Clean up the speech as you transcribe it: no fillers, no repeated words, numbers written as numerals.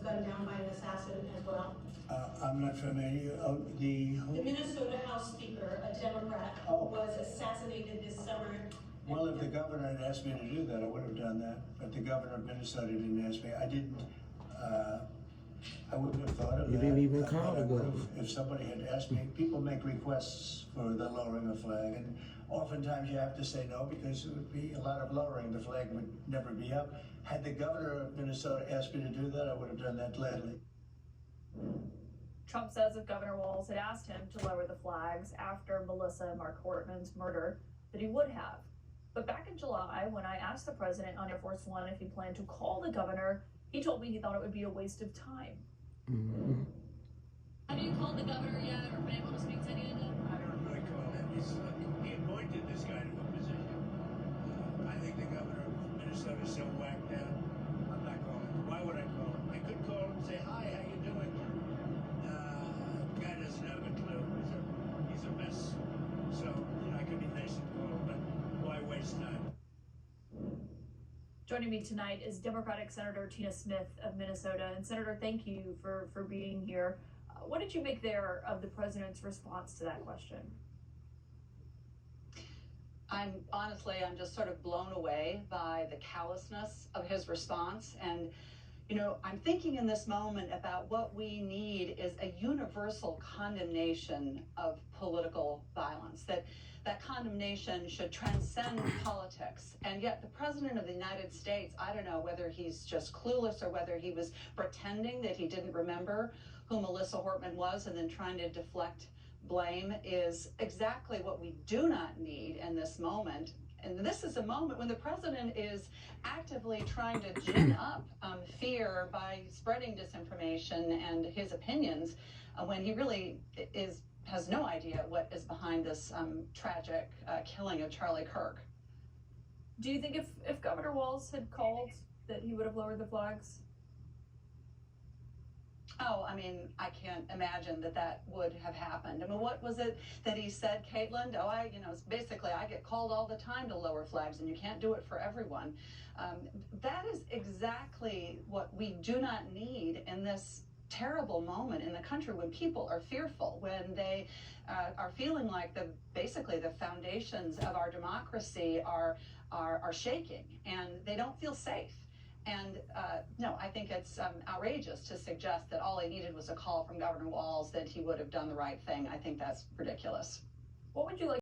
gunned down by an assassin as well. I'm not familiar. The Minnesota House Speaker, a Democrat, Oh. was assassinated this summer. Well, if the governor had asked me to do that, I would have done that. But the governor of Minnesota didn't ask me. I didn't. I wouldn't have thought of that. You didn't even But call I the would have, governor. if somebody had asked me. People make requests for the lowering of flag, and oftentimes you have to say no because it would be a lot of lowering. The flag would never be up. Had the governor of Minnesota asked me to do that, I would have done that gladly. Trump says if Governor Walz had asked him to lower the flags after Melissa Mark-Hortman's murder, that he would have. But back in July, when I asked the president on Air Force One if he planned to call the governor, he told me he thought it would be a waste of time. Mm-hmm. Have you called the governor yet or been able to speak to any of them? I don't really call him. He appointed this guy to a position. I think the governor of Minnesota is so whacked out. I'm not calling him. Why would I call him? I could call him and say, hi, how you doing? The guy doesn't have a clue. He's a mess. So, I could be nice and call him, but why waste time? Joining me tonight is Democratic Senator Tina Smith of Minnesota. And Senator, thank you for being here. What did you make there of the president's response to that question? I'm just sort of blown away by the callousness of his response. And, I'm thinking in this moment about what we need is a universal condemnation of political violence, that condemnation should transcend politics. And yet the president of the United States, I don't know whether he's just clueless or whether he was pretending that he didn't remember who Melissa Hortman was and then trying to deflect blame, is exactly what we do not need in this moment. And this is a moment when the president is actively trying to gin up fear by spreading disinformation and his opinions when he really has no idea what is behind this tragic killing of Charlie Kirk. Do you think if Governor Walz had called that he would have lowered the flags? Oh, I can't imagine that would have happened. What was it that he said, Caitlin? Basically, I get called all the time to lower flags and you can't do it for everyone. That is exactly what we do not need in this terrible moment in the country, when people are fearful, when they are feeling like basically the foundations of our democracy are shaking and they don't feel safe. And no, I think it's outrageous to suggest that all he needed was a call from Governor Walz that he would have done the right thing. I think that's ridiculous. What would you like